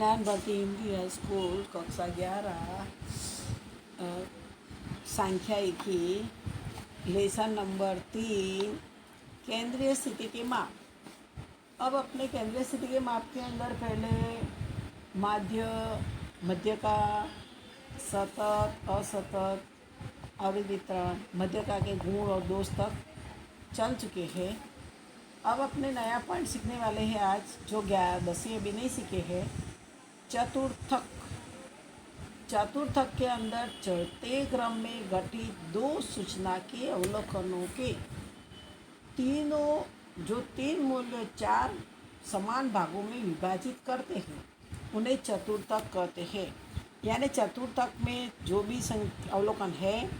ज्ञान Bharti India school कक्षा 11 सांख्यिकी लेसन नंबर 3 केंद्रीय स्थिति के माप। अब अपने केंद्रीय स्थिति के माप के अंदर पहले मध्य का सतत असतत अविवितरण मध्य का के गुण और दोष तक चल चुके हैं। अब अपने नया पॉइंट सीखने वाले हैं आज, जो 10वीं अभी नहीं सीखे हैं। चतुर्थक के अंदर चढ़ते क्रम में गठित दो सूचना के अवलोकनों के तीन मूल्य 4 समान भागों में विभाजित करते हैं, उन्हें चतुर्थक कहते हैं। यानी चतुर्थक में जो भी अवलोकन है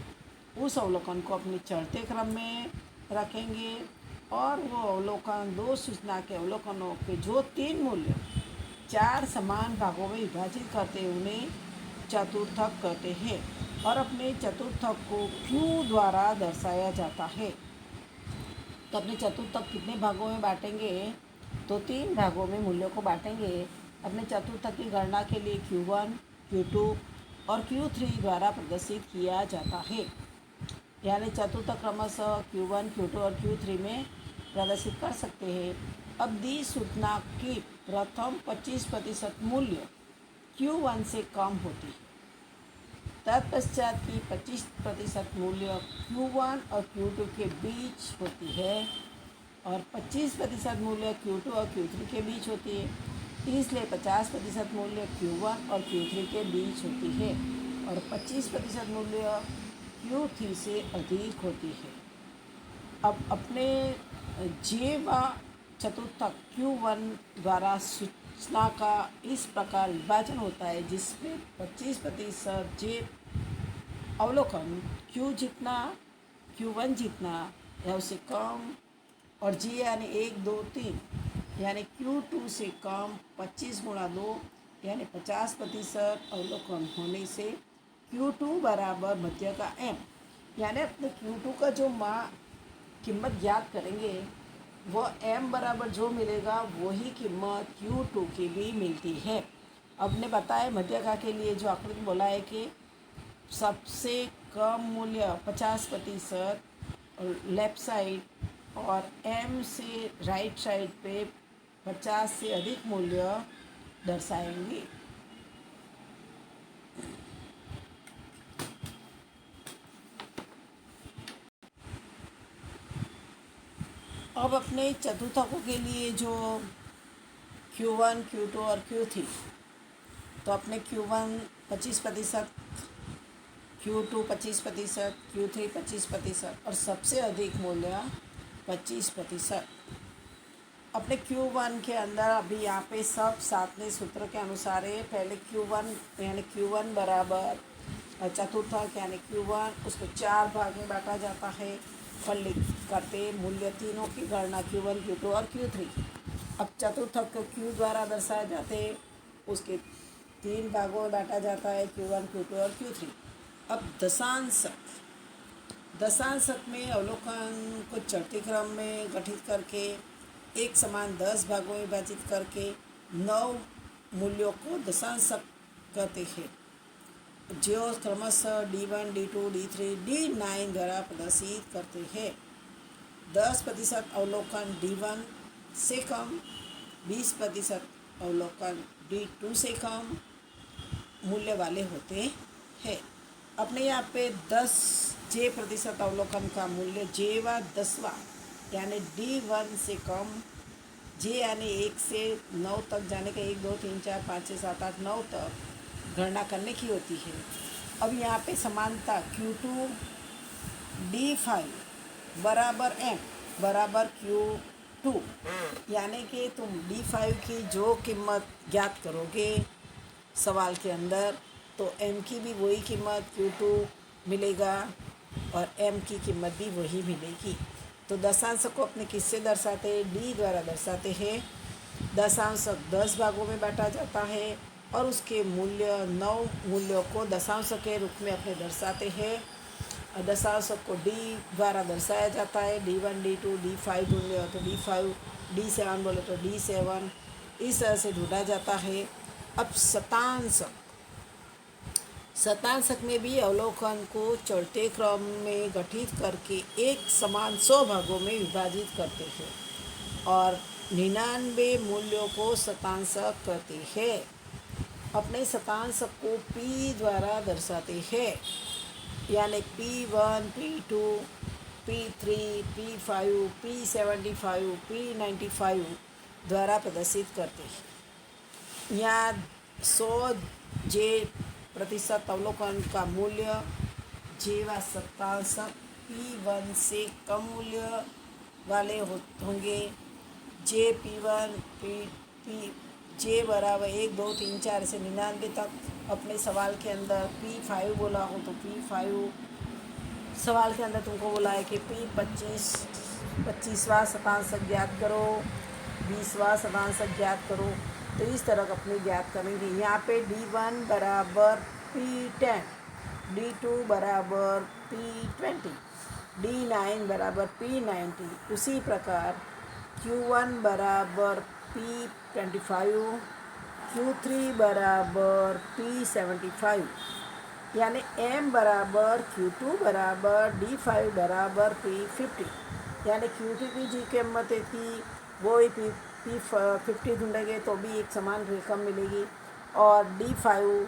उस अवलोकन को अपने चढ़ते क्रम में रखेंगे और वो अवलोकन दो सूचना के अवलोकनों के जो 3 मूल्य 4 समान भागों में विभाजित करते हैं, उन्हें चतुर्थक कहते हैं। और अपने चतुर्थक को क्यों द्वारा दर्शाया जाता है। तो अपने चतुर्थक कितने भागों में बांटेंगे, तो 3 भागों में मूल्यों को बांटेंगे। अपने चतुर्थक की गणना के लिए Q1, Q2 और Q3 द्वारा प्रदर्शित किया जाता है। यानी चतुर्थक क्रमशः Q1, Q2 और Q3 में प्रदर्शित कर सकते हैं। अब दी सूचना की प्रथम 25% मूल्य Q1 से कम होती है, तत्पश्चात की 25% मूल्य Q1 और Q2 के बीच होती है और 25% मूल्य Q2 और Q3 के बीच होती है। इसलिए 50% मूल्य Q1 और Q3 के बीच होती है और 25% मूल्य Q3 से अधिक होती है। अब अपने चतुर्थक Q1 द्वारा सूचना का इस प्रकार विभाजन होता है, जिसमें 25% जे अवलोकन Q1 जितना या उससे कम और जी यानी 1, 2, 3 यानी Q2 से कम 25 गुणा 2 यानी 50% अवलोकन होने से Q2 बराबर मध्य का M। यानी अपने Q2 का जो कीमत ज्ञात करेंगे वो M बराबर जो मिलेगा वही कीमत Q2 की भी मिलती है। अब ने बताया मध्य का के लिए जो आकृति बोला है कि सबसे कम मूल्य 50% लेफ्ट साइड और M से राइट साइड पे 50 से अधिक मूल्य दर्शाएंगे। अब अपने चतुर्थकों के लिए जो Q1, Q2 और Q3, तो अपने Q1 25%, Q2 25%, Q3 25% और सबसे अधिक मूल्य 25%। अपने Q1 के अंदर अभी यहाँ पे सब सातवें सूत्र के अनुसार है। पहले Q1 यानी Q1 बराबर चतुर्थक यानी Q1 उसको 4 भाग में बांटा जाता है। फल करते मूल्य तीनों की गणना Q1, Q2 और Q3। अब चतुर्थक को Q द्वारा दर्शाए जाते उसके 3 भागों में बांटा जाता है Q1, Q2 और Q3। अब दशांशक में अवलोकन को चढ़ते क्रम में गठित करके एक समान 10 भागों में विभाजित करके 9 मूल्यों को दशांशक कहते हैं, जो क्रमशः D1, D2, D3, D9 द्वारा प्रदर्शित करते हैं। 10% अवलोकन D1 से कम, 20% अवलोकन D2 से कम मूल्य वाले होते हैं। अपने यहाँ पे 10% अवलोकन का मूल्य जेवा 10वां यानी D1 से कम, जे यानी 1 से 9 तक जाने का 1, 2, 3, 4, 5, 6, 7, 8, 9 तक गणना करने की होती है। अब यहाँ पे समानता Q2 D5 बराबर M बराबर Q2, यानी कि तुम D5 की जो कीमत ज्ञात करोगे सवाल के अंदर, तो M की भी वही कीमत Q2 मिलेगा और M की कीमत भी वही मिलेगी। तो दशांश को अपने किससे दर्शाते हैं, D द्वारा दर्शाते हैं। दशांशक 10 भागों में बांटा जाता है और उसके 9 मूल्यों को दशांश के रूप में अपने दर्शाते हैं। दशांशक को D द्वारा दर्शाया जाता है। D1, D2, D5 मूल्य तो D5, D7 बोले तो D7, इस तरह से ढूंढा जाता है। अब शतांशक में भी अवलोकन को चढ़ते क्रम में गठित करके एक समान 100 भागों में विभाजित करते हैं और 99 मूल्यों को शतांशक कहते हैं। अपने शतांशक को P द्वारा दर्शाते हैं, यानी P1, P2, P3, P5, P75, P95 द्वारा प्रदर्शित करते हैं। यहाँ 100 जे प्रतिशत अवलोकन का मूल्य जेवा शतांशक P1 से कम मूल्य वाले होंगे। जे P1 जे बराबर 1, 2, 3, 4 से 99 तक। अपने सवाल के अंदर P5 बोला हो तो P5 सवाल के अंदर तुमको बोला है कि P25वां शतांशक ज्ञात करो, 20वां शतांशक ज्ञात करो। तो इस तरह अपने ज्ञात करेंगे। यहाँ पे D1 बराबर P10, D2 बराबर P20, D9 बराबर P90। उसी प्रकार Q1 बराबर P25, Q3 बराबर P75, यानी M बराबर Q2 बराबर D5 बराबर P50। यानी Q2 की जी कीमत थी वो ही P50 ढूंढेंगे तो भी एक समान रकम मिलेगी। और D5,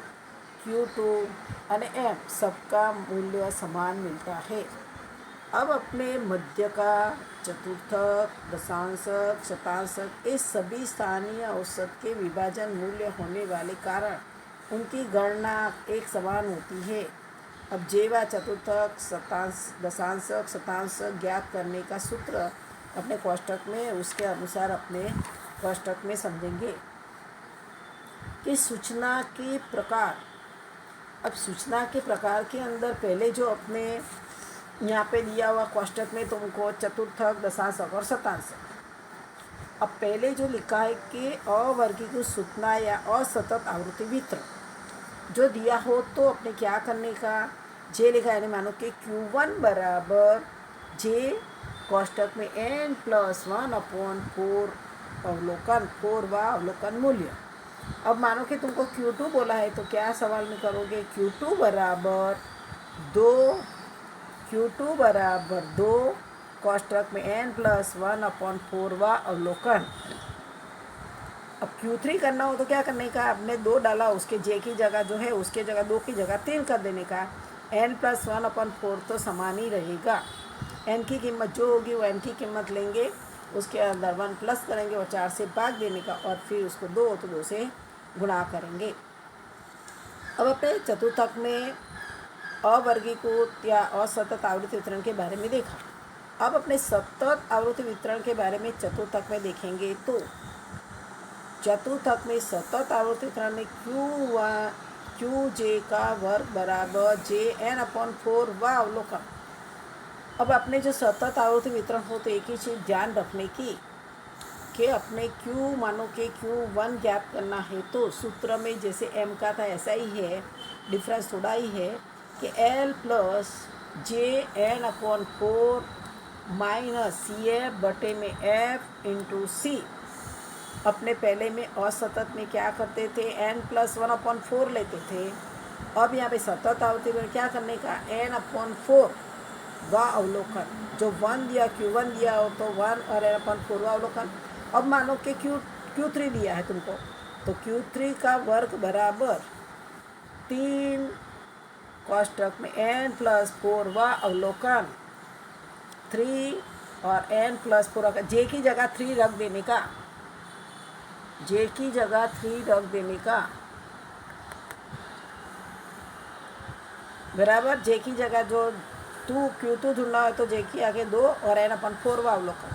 Q2 और M सबका मूल्य समान मिलता है। अब अपने मध्य का, चतुर्थक, दशांशक, शतांशक इस सभी स्थानीय औसत के विभाजन मूल्य होने वाले कारण उनकी गणना एक समान होती है। अब जेवा चतुर्थक, दशांशक, शतांशक ज्ञात करने का सूत्र अपने कोष्ठक में उसके अनुसार अपने कोष्ठक में समझेंगे कि सूचना के प्रकार। अब सूचना के प्रकार के अंदर पहले जो अपने यहाँ पे दिया हुआ कोष्ठक में तुमको चतुर्थक, दशांशक और शतांशक। अब पहले जो लिखा है कि अवर्गीकृत सूचना या असतत आवृत्ति वितरण जो दिया हो तो अपने क्या करने का, जे लिखा है, मानो कि Q1 बराबर जे कोष्ठक में n+1/4 अवलोकन, 4वां अवलोकन मूल्य। अब मानो कि तुमको Q2 बोला है तो क्या सवाल में करोगे, Q2 बराबर 2 कोष्ठक में n+1/4वां अवलोकन। अब Q3 करना हो तो क्या करने का, आपने 2 डाला, उसके जे की जगह जो है उसके जगह 2 की जगह 3 कर देने का। n+1/4 तो समान ही रहेगा। n की कीमत जो होगी वो n की कीमत लेंगे, उसके अंदर 1 प्लस करेंगे और 4 से भाग देने का और फिर उसको 2 तो 2 से गुणा करेंगे। अब अपने चतुर्थक में अवर्गीकृत या असतत आवृत्ति वितरण के बारे में देखा। अब अपने सतत आवृत्ति वितरण के बारे में चतुर्थक में देखेंगे तो चतुर्थक में सतत आवृत्ति वितरण में QJ का वर्ग बराबर JN/4 व अवलोकन। अब अपने जो सतत आवृत्ति वितरण हो तो एक ही चीज़ ध्यान रखने की कि अपने Q मानो कि Q1 ज्ञात करना है तो सूत्र में जैसे M का था ऐसा ही है, डिफरेंस थोड़ा ही है कि L + JN/4 - CF बटे में F × C। अपने पहले में असतत में क्या करते थे, n+1/4 लेते थे। अब यहाँ पे सतत आवृत्ति में क्या करने का, n/4 व अवलोकन। जो 1 दिया, Q1 दिया हो तो 1 और n/4 व अवलोकन। अब मानो कि Q3 दिया है तुमको तो Q3 का वर्ग बराबर 3 कोष्ठक में n+4 व अवलोकन 3 और n+4 जे की जगह 3 रख देने का, जे की जगह 3 रख देने का बराबर जे की जगह जो Q2 ढूंढना है तो जे की आगे 2 और n/4 व अवलोकन।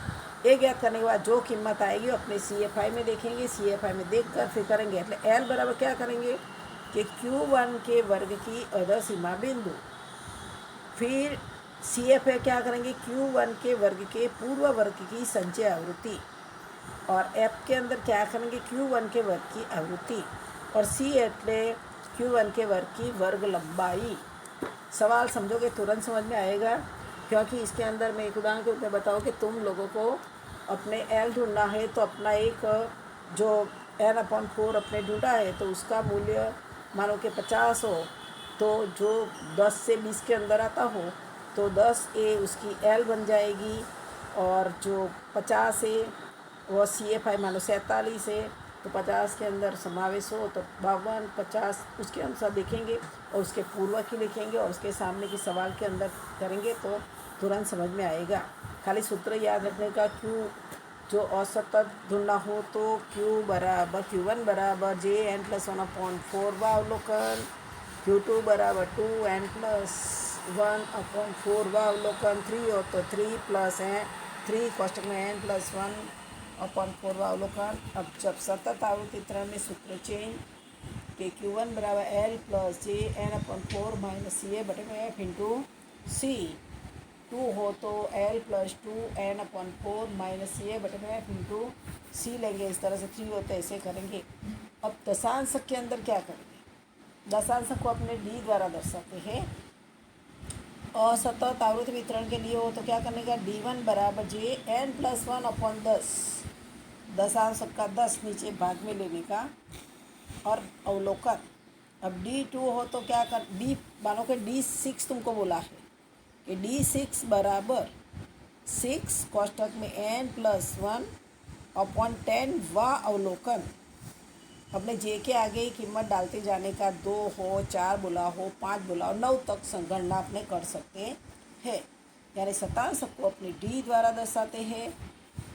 एक ज्ञात करने के बाद जो कीमत आएगी अपने CFI में देखेंगे, CFI में देख कर फिर करेंगे। એટલે L बराबर क्या करेंगे कि Q1 के वर्ग की अधः सीमा बिंदु, फिर CFI क्या करेंगे, Q1 के वर्ग के पूर्व वर्ग की संचय आवृत्ति, और F के अंदर क्या करेंगे, Q1 के वर्ग की आवृत्ति, और C એટલે Q1 के वर्ग की वर्ग लंबाई। सवाल समझोगे तुरंत समझ में आएगा, क्योंकि इसके अंदर मैं एक उदाहरण के रूप में बताऊँ कि तुम लोगों को अपने L ढूंढना है तो अपना एक जो n/4 अपने ढूंढा है, तो उसका मूल्य मानो कि 50 हो, तो जो 10 से 20 के अंदर आता हो तो 10A उसकी L बन जाएगी, और जो 50 है वो CFI मानो 47 है, तो 50 के अंदर समावेश हो तो 52, 50 उसके अनुसार देखेंगे और उसके पूर्व की लिखेंगे और उसके सामने की सवाल के अंदर करेंगे तो तुरंत समझ में आएगा। खाली सूत्र याद रखने का, Q जो औसत ढूंढना हो तो Q1 बराबर JN+1/4 व अवलोकन, Q2 बराबर 2n+1/4 व अवलोकन, 3 हो तो 3 कोष्टक में n+1/4 व अवलोकन। अब जब सतत आवृत्ति वितरण में सूत्र चेंज के Q1 बराबर L+JN/4 - CA/F इंटू C, 2 हो तो L+2n/4 - CA/F इंटू C लेंगे। इस तरह से 3 होते ऐसे करेंगे। अब दशांशक के अंदर क्या करेंगे? दशांशक को अपने D द्वारा दर्शाते हैं। असतत आवृत्ति वितरण के लिए हो तो क्या करने का, D1 बराबर JN+1/10, दशांशक का 10 नीचे भाग में लेने का, और अवलोकन। अब D2 हो तो क्या कर, D मानो कि D6 तुमको बोला है कि D6 बराबर 6 कोष्टक में n+1/10 व अवलोकन। अपने जे के आगे ही कीमत डालते जाने का, 2 हो, 4 बोला हो, 5 बोला हो, 9 तक गणना अपने कर सकते हैं। यानी शतांशक को अपने D द्वारा दर्शाते हैं।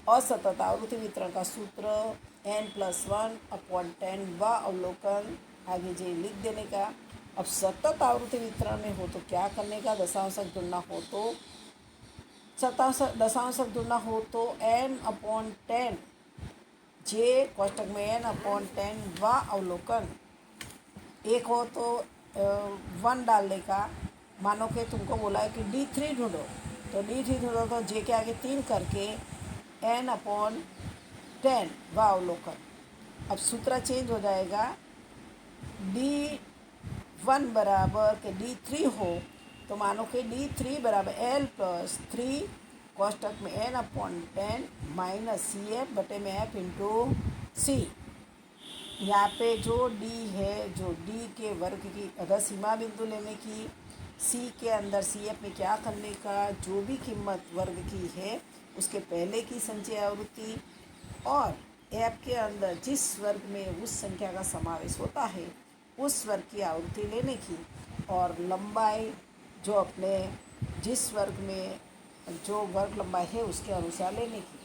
असतत आवृत्ति वितरण का सूत्र n+1/10 व अवलोकन, आगे जे लिख देने का। अब सतत आवृत्ति वितरण में हो तो क्या करने का, दशांशक ढूंढना हो तो दशांशक ढूंढना हो तो n/10 जे कोष्टक में n/10 व अवलोकन। एक हो तो 1 डालने का, मानो कि तुमको बोला है कि D3 ढूंढो, तो D3 ढूंढो तो जे के आगे 3 करके n/10 व अवलोकन। अब सूत्र चेंज हो जाएगा, D1 बराबर के D3 हो तो मानो कि D3 बराबर L+3 कोष्टक में n/10 - CF/F इंटू C। यहाँ पे जो D है, जो D के वर्ग की अगर सीमा बिंदु लेने की, C के अंदर CF में क्या करने का, जो भी कीमत वर्ग की है उसके पहले की संचय आवृत्ति, और F के अंदर जिस वर्ग में उस संख्या का समावेश होता है उस वर्ग की आवृत्ति लेने की, और लंबाई जो अपने जिस वर्ग में जो वर्ग लंबाई है उसके अनुसार लेने की,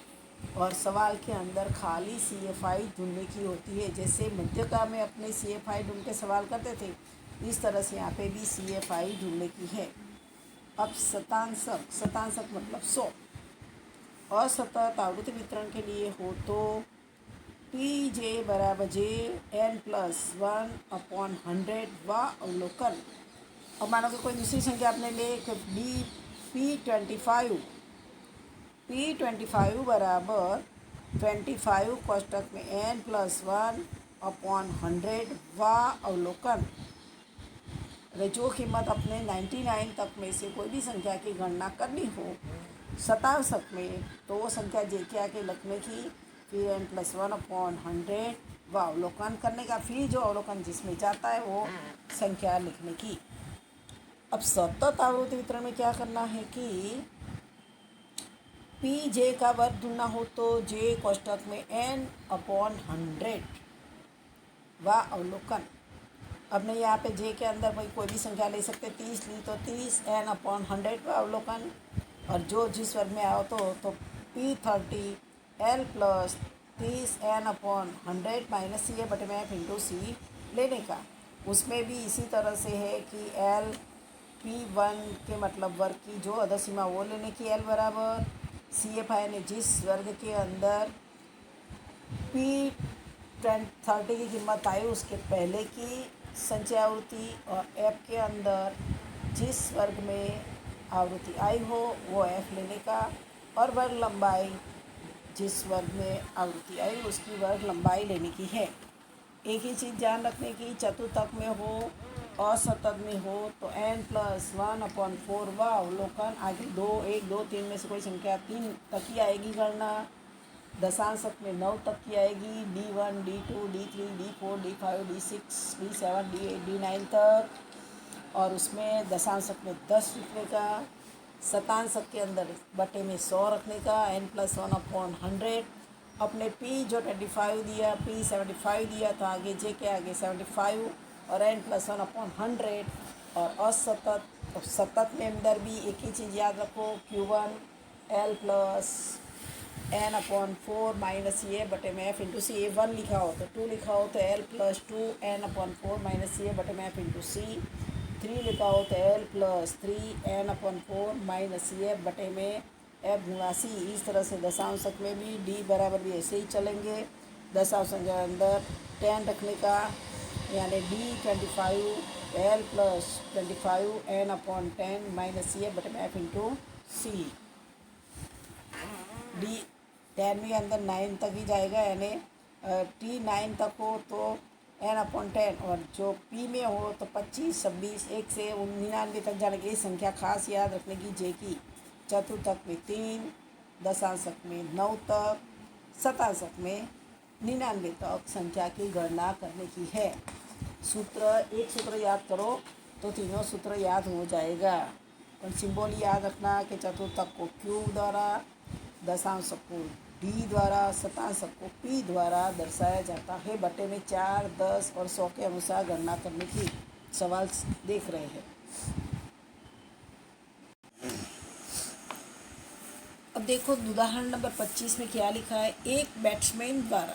और सवाल के अंदर खाली CFI ढूंढने की होती है। जैसे मध्यका में अपने CFI ढूंढ के सवाल करते थे, इस तरह से यहाँ पे भी CFI ढूंढने की है। अब शतांशक मतलब 100। असतत आवृत्ति वितरण के लिए हो तो PJ बराबर JN+1/100 व अवलोकन। अब मानो कि कोई दूसरी संख्या आपने ले कि P25 बराबर 25 कोष्टक में n+1/100 व अवलोकन। जो कीमत अपने 99 तक में से कोई भी संख्या की गणना करनी हो शतांशक में, तो वो संख्या जे के आके लिखने की, फिर n+1/100 व अवलोकन करने का, फिर जो अवलोकन जिसमें जाता है वो संख्या लिखने की। अब सतत आवृत्ति वितरण में क्या करना है कि PJ का वर्ग ढूंढना हो तो J कोष्टक में n/100 व अवलोकन। अब नहीं, यहाँ पे J के अंदर भाई कोई भी संख्या ले सकते, 30 ली तो 30 n/100 व अवलोकन, और जो जिस वर्ग में आओ तो P30 L+30 n/100 - CA/F into C लेने का। उसमें भी इसी तरह से है कि L P1 के मतलब वर्ग की जो अधर सीमा वो लेने की, L बराबर CFI ने जिस वर्ग के अंदर P30 की कीमत आई उसके पहले की संचय आवृत्ति, और F के अंदर जिस वर्ग में आवृत्ति आई हो वो F लेने का, और वर्ग लंबाई जिस वर्ग में आवृत्ति आई उसकी वर्ग लंबाई लेने की है। एक ही चीज़ ध्यान रखने की, चतुर्थक में हो असतत में हो तो n+1/4 व अवलोकन, आगे 2, 1, 2, 3 में से कोई संख्या 3 तक ही आएगी गणना। दशांशक में 9 तक की आएगी, D1, D2, D3, D4, D5, D6, D7, D8, D9 तक। और उसमें दशांशक में 10 लिखने का, शतांशक के अंदर बटे में 100 रखने का, n+1/100। अपने p जो 25 दिया, p 75 दिया, तो आगे j के आगे 75 और n+1/100। और असतत, तो सतत में अंदर भी एक ही चीज़ याद रखो, Q1 L plus n/4 minus ये बटे में f इंटू सी। ये 1 लिखा हो तो 2 लिखा हो तो L+2 n/4 माइनस ये बटे में f इंटू सी। 3 लिखा हो तो L+3 n/4 माइनस ये बटे में f गुणा सी। इस तरह से दशांशक में भी d बराबर भी ऐसे ही चलेंगे। दशांशक के अंदर 10 रखने का, यानी D25 L+25 n/10 माइनस ये बटे में f इंटू सी। डी 10 के अंदर 9 तक ही जाएगा, यानी T9 तक हो तो n/10, और जो P में हो तो 25, 26, 1 से 99 तक जाने की संख्या खास याद रखने की J की। चतुर्थक में 3, दशांशक में 9 तक, शतांशक में 99 तक संख्या की गणना करने की है। एक सूत्र याद करो तो तीनों सूत्र याद हो जाएगा। और सिंबल याद रखना कि चतुर्थक को Q द्वारा, दशांशक को D द्वारा, शतांशक को P द्वारा दर्शाया जाता है। बटे में 4, 10 और 100 के अनुसार गणना करने की सवाल देख रहे हैं। अब देखो उदाहरण नंबर 25 में क्या लिखा है। एक बैट्समैन द्वारा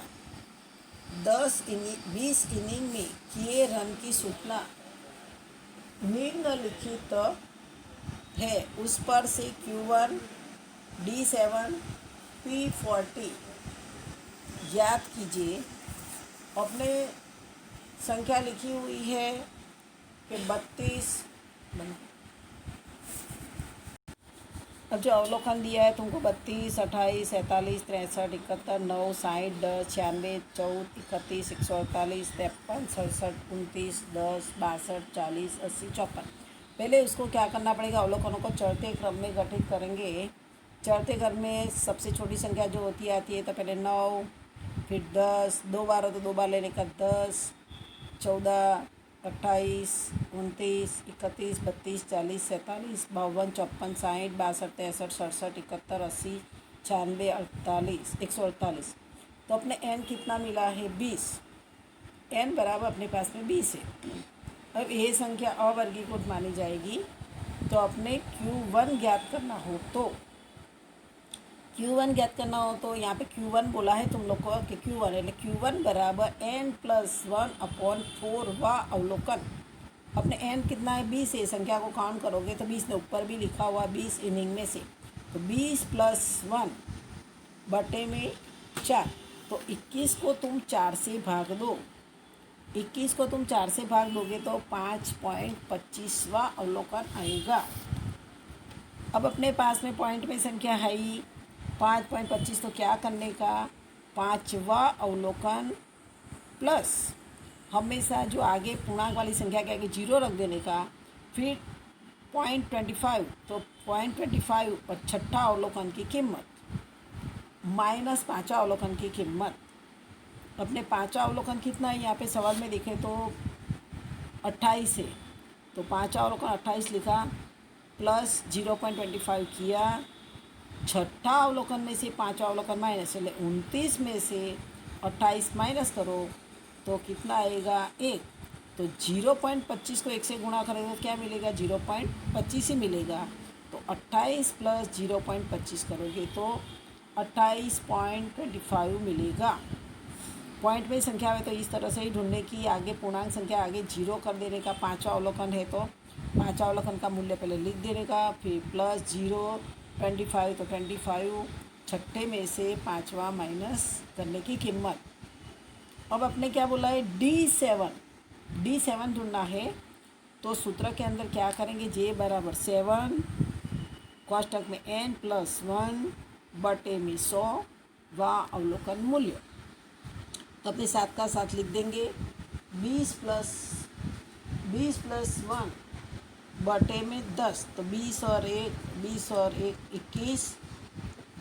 20 इनिंग में किए रन की सूचना निम्नलिखित है। उस पर से Q1, D7, P40 ज्ञात कीजिए। अपने संख्या लिखी हुई है कि 32। अब जो अवलोकन दिया है तुमको 32, 28, 47, 63, 71, 9, 60, 10, 96, 14, 31, 148, 53, 67, 29, 10, 62, 40, 80, 54। पहले उसको क्या करना पड़ेगा, अवलोकनों को चढ़ते क्रम में गठित करेंगे। चढ़ते क्रम में सबसे छोटी संख्या जो होती आती है तो पहले 9, फिर 10, 2 बार हो तो 2 बार लेने का 10, 14, 28, 29, 31, 32, 40, 47, 52, 54, 60, 62, 63, 67, 71, 80, 96, 48, 148। तो अपने n कितना मिला है 20। n बराबर अपने पास में 20 है। अब ये संख्या अवर्गीकृत मानी जाएगी। तो अपने Q1 ज्ञात करना हो तो यहाँ पे Q1 बोला है तुम लोग को कि Q1 यानी Q1 बराबर n+1/4 वा अवलोकन। अपने n कितना है 20 है। संख्या को काउंट करोगे तो 20 ने ऊपर भी लिखा हुआ 20 इनिंग में से, तो 20 + 1 बटे में 4। तो 21 को तुम 4 से भाग दो। 21 को तुम 4 से भाग दोगे तो 5.25वां अवलोकन आएगा। अब अपने पास में पॉइंट में संख्या है ही 5.25, तो क्या करने का, 5वां अवलोकन प्लस हमेशा जो आगे पूर्णांक वाली संख्या के आगे 0 रख देने का, फिर 0.25, तो 0.25 और छठा अवलोकन की कीमत माइनस पाँचवा अवलोकन की कीमत। अपने पाँचवा अवलोकन कितना है, यहाँ पे सवाल में देखें तो 28 है, तो पाँचवा अवलोकन 28 लिखा, प्लस 0.25 किया। छठा अवलोकन में से पाँचवा अवलोकन माइनस, चले 29 में से 28 माइनस करो तो कितना आएगा 1। तो 0.25 को 1 से गुणा करेंगे तो क्या मिलेगा, 0.25 ही मिलेगा। तो 28 + 0.25 करोगे तो 28.25 मिलेगा। पॉइंट में संख्या है तो इस तरह से ही ढूंढने की, आगे पूर्णांक संख्या आगे 0 कर देने का। पाँचवा अवलोकन है तो पाँचवा अवलोकन का मूल्य पहले लिख देने का, फिर प्लस 0, 25 तो 25, छठे में से पाँचवा माइनस करने की कीमत। अब अपने क्या बोला है D7 ढूंढना है। तो सूत्र के अंदर क्या करेंगे, J बराबर 7, कोष्टक में n+1 बटे में 100 वा अवलोकन मूल्य। तो अपने साथ का साथ लिख देंगे 20 + 1 बटे में 10, तो 20 और 1 21,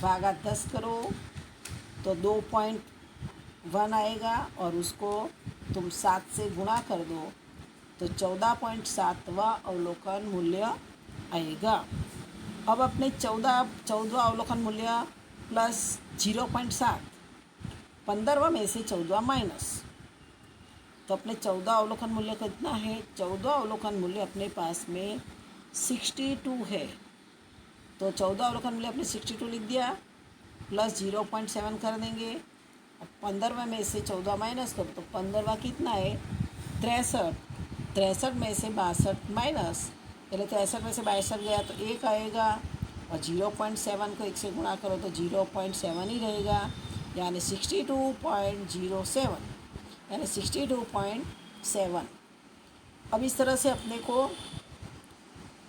भागा 10 करो तो 2.1 आएगा और उसको तुम 7 से गुणा कर दो तो 14.7वां अवलोकन मूल्य आएगा। अब अपने 14वां अवलोकन मूल्य प्लस 0.7, 15वां में से 14वां माइनस, तो अपने 14 अवलोकन मूल्य कितना है? 14 अवलोकन मूल्य अपने पास में 62 है। तो 14 अवलोकन मूल्य अपने 62 लिख दिया, प्लस 0.7 कर देंगे। अब 15वां में से 14 माइनस करो तो 15वां कितना है? 63। 63 में से 62 माइनस, पहले 63 में से 62 गया तो 1 आएगा और 0.7 को 1 से गुणा करो तो 0.7 ही रहेगा, यानी 62.07, यानी 62.7। अब इस तरह से अपने को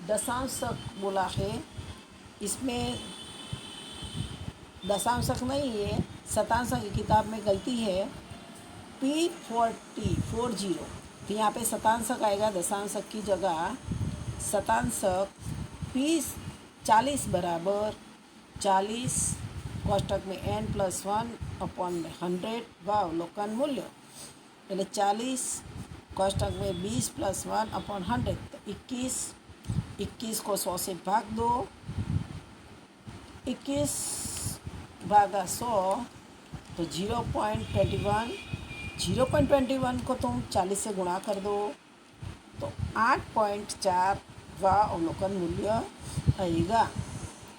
दशांशक बोला है, इसमें दशांशक नहीं है, शतांशक की किताब में गलती है, P40, तो यहाँ पे शतांशक आएगा दशांशक की जगह। शतांशक P40 बराबर 40 कोष्टक में n+1/100 व अवलोकन मूल्य, पहले 40 कोष्टक में 20 + 1/100, तो 21 को 100 से भाग दो, 21 भागा 100 तो 0.21 को तुम 40 से गुणा कर दो तो 8.4वां अवलोकन मूल्य आएगा।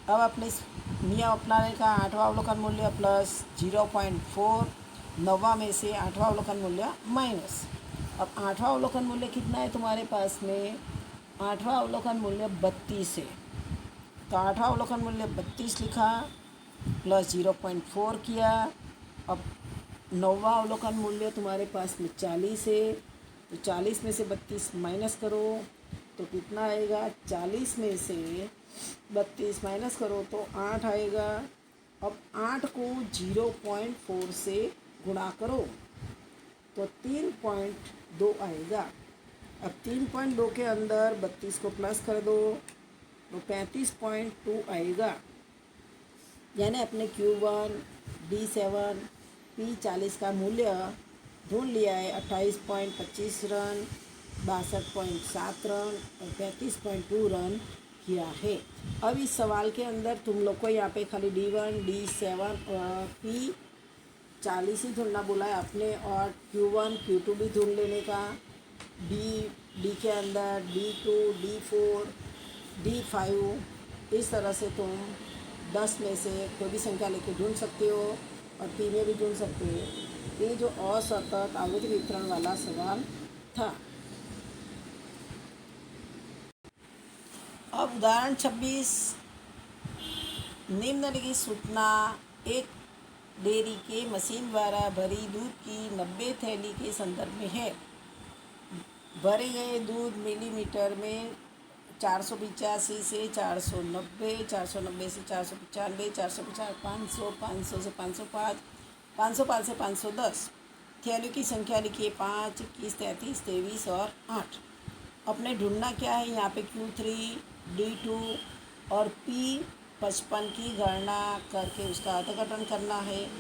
अब अपने नियम अपनाने का 8वां अवलोकन मूल्य प्लस 0.4, 9वां में से 8वां अवलोकन मूल्य माइनस। अब 8वां अवलोकन मूल्य कितना है तुम्हारे पास में? 8वां अवलोकन मूल्य 32 है, तो 8वां अवलोकन मूल्य 32 लिखा, प्लस 0.4 किया। अब 9वां अवलोकन मूल्य तुम्हारे पास में 40 है, तो 40 में से 32 माइनस करो तो कितना आएगा? 40 में से 32 माइनस करो तो 8 आएगा। अब 8 को 0.4 से गुणा करो तो 3.2 आएगा। अब 3.2 के अंदर 32 को प्लस कर दो तो 35.2 आएगा, यानी अपने Q1, D7, P40 का मूल्य ढूंढ लिया है। 28.25 रन, 62.7 रन और 35.2 रन किया है। अब इस सवाल के अंदर तुम लोग को यहाँ पे खाली D1, D7 और P40 ही ढूंढना बोला है आपने, और Q1, Q2 भी ढूंढ लेने का। डी के अंदर D2, D4, D5, इस तरह से तुम 10 में से कोई भी संख्या लेके ढूंढ सकते हो और P में भी ढूंढ सकते हो। ये जो असतत आवृत्ति वितरण वाला सवाल था। अब उदाहरण 26, निम्नलिखित सूचना एक डेयरी के मशीन द्वारा भरी दूध की 90 थैली के संदर्भ में है। भरे गए दूध मिलीमीटर में 485 से 490, 490 से 495, 450, 500, 500 से 505, 505 से 510। थैलियों की संख्या लिखिए 5, 21, 33, 23 और 8। अपने ढूंढना क्या है? यहाँ पे Q3, D2 और P55 की गणना करके उसका अर्थघटन करना है।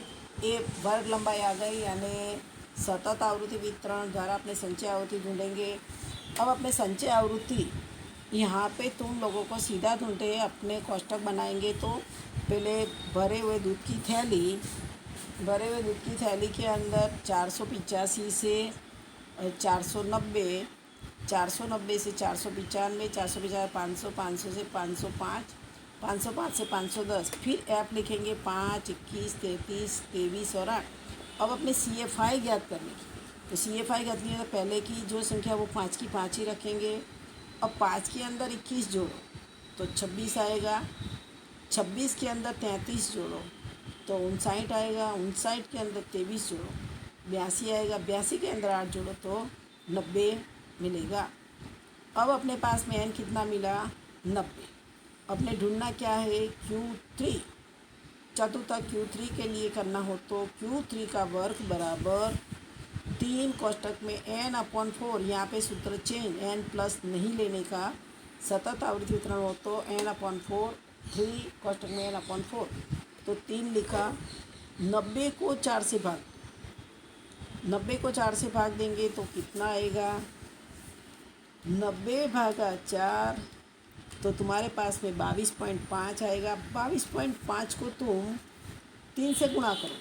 ए वर्ग लंबाई आ गई, यानी सतत आवृत्ति वितरण द्वारा अपने संचय आवृत्ति ढूंढेंगे। अब अपने संचय आवृत्ति यहाँ पे तुम लोगों को सीधा ढूंढे, अपने कोष्टक बनाएंगे तो पहले भरे हुए दूध की थैली के अंदर 485 से 490, 490 से 495, 450, 500, 500 से 505, 505 से 510। फिर ऐप लिखेंगे 5, 21, 33, 23 और 8। अब अपने CFI ज्ञात करने की, तो CFI ज्ञात करने तो पहले की जो संख्या वो 5 की 5 ही रखेंगे। अब 5 के अंदर 21 जोड़ो तो 26 आएगा, 26 के अंदर 33 जोड़ो तो 59 आएगा, 59 के अंदर 23 जोड़ो 82 आएगा, 82 के अंदर 8 जोड़ो तो 90 मिलेगा। अब अपने पास में n कितना मिला? 90। अपने ढूंढना क्या है? Q3, चतुर्थक Q3 के लिए करना हो तो Q3 का वर्ग बराबर 3 कोष्टक में n/4, यहाँ पे सूत्र चेंज, n प्लस नहीं लेने का। सतत आवृत्ति वितरण हो तो n/4, 3 कोष्टक में n/4, तो 3 लिखा, 90 को 4 से भाग 90 को 4 से भाग देंगे तो कितना आएगा? 90 भागा 4, तो तुम्हारे पास में 22.5 आएगा। 22.5 को तुम 3 से गुणा करो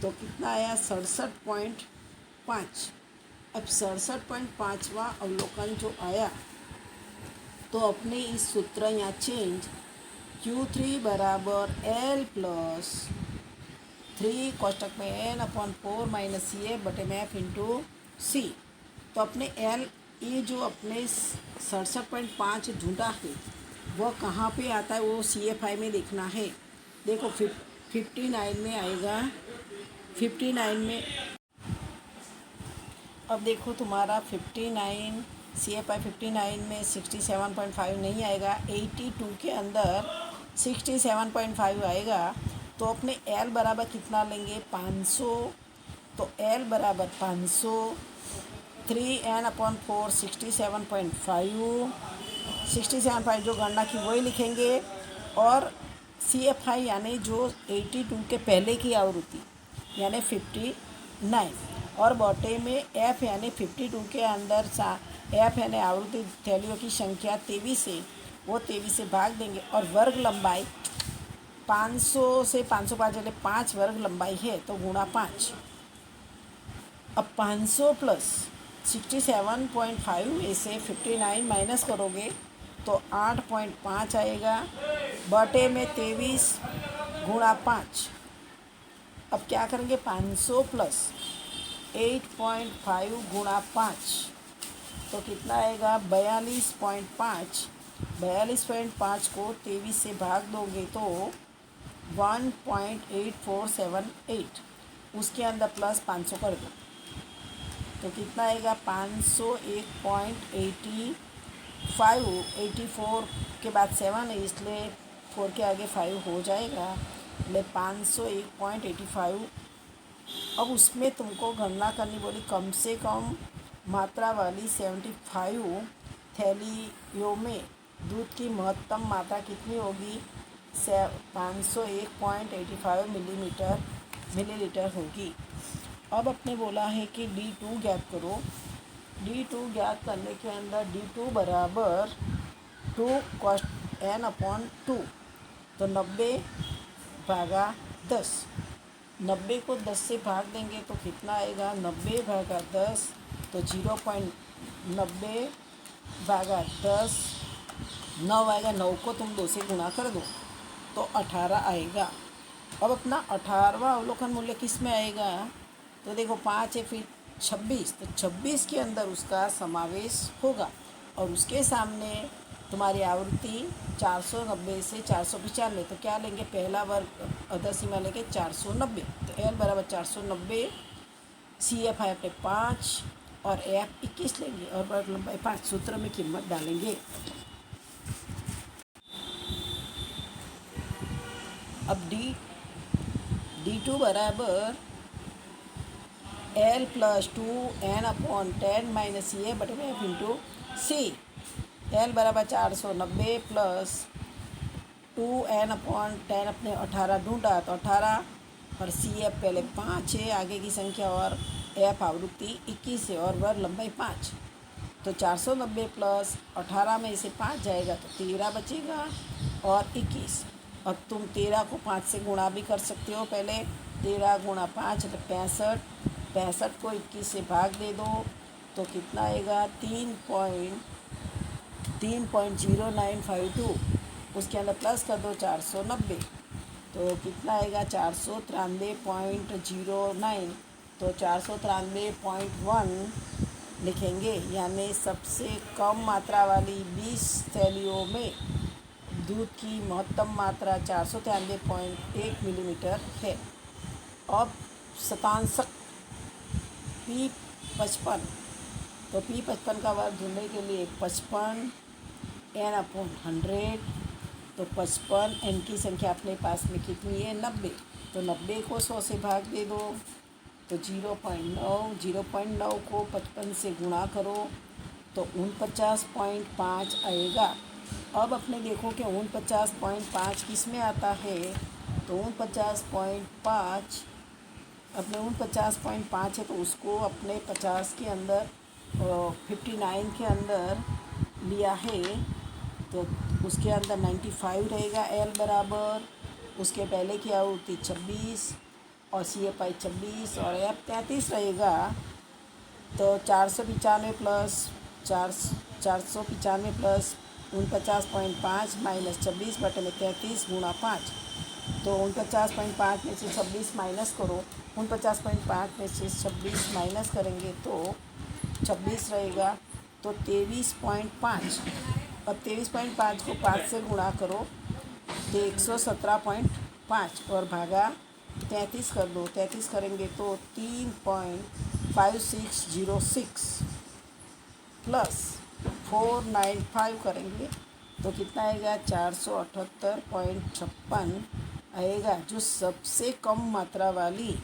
तो कितना आया? 67.5। अब 67.5वां अवलोकन जो आया तो अपने इस सूत्र यहाँ चेंज, Q3 बराबर L प्लस 3 कोष्टक में n/4 माइनस CF बटे में F इंटू C। तो अपने L, ये जो अपने 67.5 ढूंढा है वह कहाँ पे आता है, वो CFI में देखना है। देखो 59 में आएगा। 59 में अब देखो तुम्हारा 59 CFI 59 में 67.5 नहीं आएगा। 82 के अंदर 67.5 आएगा। तो अपने L बराबर कितना लेंगे? 500। तो L बराबर 500, 3n/4 67.5, 67.5 जो गणना की वही लिखेंगे। और CFI यानी जो 82 के पहले की आवृत्ति यानी 59, और बटे में F यानी 52 के अंदर F यानी आवृत्ति थैलियों की संख्या 23 है, वो 23 से भाग देंगे। और वर्ग लंबाई 500 से 505 चले 5 वर्ग लंबाई है तो गुणा 5। अब 500 प्लस 67.5 में से 59 माइनस करोगे तो 8.5 आएगा बटे में 23 गुणा 5। अब क्या करेंगे? 500 प्लस 8.5 गुणा 5 तो कितना आएगा? 42.5। 42.5 को 23 से भाग दोगे तो 1.8478, उसके अंदर प्लस 500 कर दो तो कितना आएगा? 501.85। 84 के बाद 7 है इसलिए 4 के आगे 5 हो जाएगा, इसलिए 501.85। अब उसमें तुमको गणना करनी बोली कम से कम मात्रा वाली 75 थैलियों में दूध की महत्तम मात्रा कितनी होगी? 501.85 मिलीलीटर होगी। अब अपने बोला है कि D2 ज्ञात करो। D2 ज्ञात करने के अंदर D2 बराबर 2 cos n/2। तो 90 भागा 10, 90 को 10 से भाग देंगे तो कितना आएगा? 90 भागा 10 तो 0.90 भागा 10 9 आएगा। 9 को तुम 2 से गुणा कर दो तो 18 आएगा। अब अपना 18वां अवलोकन मूल्य किस में आएगा? तो देखो 5 है फिर 26, तो 26 के अंदर उसका समावेश होगा। और उसके सामने तुम्हारी आवृत्ति 490 से 495, तो क्या लेंगे? पहला वर्ग अधर सीमा लेंगे 490। तो L बराबर 490, CFI अपने 5 और F 21 लेंगे और वर्ग लंबाई 5। सूत्र में कीमत डालेंगे। अब D2 बराबर L plus 2n/10 minus CF बटे में F इंटू C। L बराबर 490 प्लस 2n/10 अपने 18 ढूंढा तो 18 और CF पहले 5 है आगे की संख्या और F आवृत्ति 21 है और वर्ग लंबाई 5। तो 490 प्लस 18 में से 5 जाएगा तो 13 बचेगा और 21। अब तुम 13 को 5 से गुणा भी कर सकते हो। पहले 13 गुणा 5 तो 65, 65 को 21 से भाग दे दो तो कितना आएगा? 3.0952। उसके अंदर प्लस कर दो 490 तो कितना आएगा? 493.09। तो 493.1 लिखेंगे, यानी सबसे कम मात्रा वाली 20 थैलियों में दूध की महत्तम मात्रा 493.1 मिलीमीटर है। अब शतांशक P55, तो P55 का वर्ग ढूंढने के लिए 55 n/100, तो 55 n की संख्या अपने पास में कितनी है? 90। तो 90 को 100 से भाग दे दो तो 0.9 को 55 से गुणा करो तो 49.5 आएगा। अब अपने देखो कि 49.5 किस में आता है? तो 49.5 अपने 49.5 है तो उसको अपने 50 के अंदर 59 के अंदर लिया है तो उसके अंदर 95 रहेगा एल बराबर। उसके पहले की आवृत्ति 26 और सी ए पाई 26 और एफ 33 रहेगा। तो 495 प्लस 495 प्लस 49.5 माइनस 26/33 गुणा 5। तो 49.5 में से 26 माइनस करो, 49.5 में से 26 माइनस करेंगे तो 26 रहेगा। तो 23.5, अब 23.5 को 5 से गुणा करो तो 117.5 और भागा 33 कर दो। 33 करेंगे तो 3.5606 प्लस 495 करेंगे तो कितना आएगा 478.56 आएगा, जो सबसे कम मात्रा वाली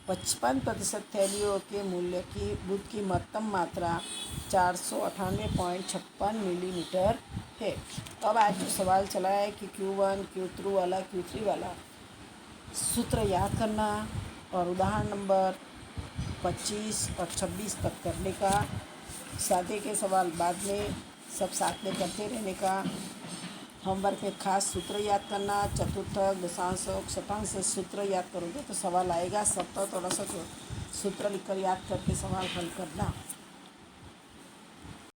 55% थैलियों के मूल्य की बुध की महत्तम मात्रा 498.56 मिलीमीटर है। अब आज जो सवाल चला है कि Q1 Q2 वाला Q3 वाला सूत्र याद करना और उदाहरण नंबर 25 और 26 तक करने का, सादे के सवाल बाद में सब साथ में करते रहने का। होमवर्क में खास सूत्र याद करना, चतुर्थक दशांशक शतांश सूत्र याद करोगे तो सवाल आएगा। सप्तक और असत सूत्र लिखकर याद करके सवाल हल करना।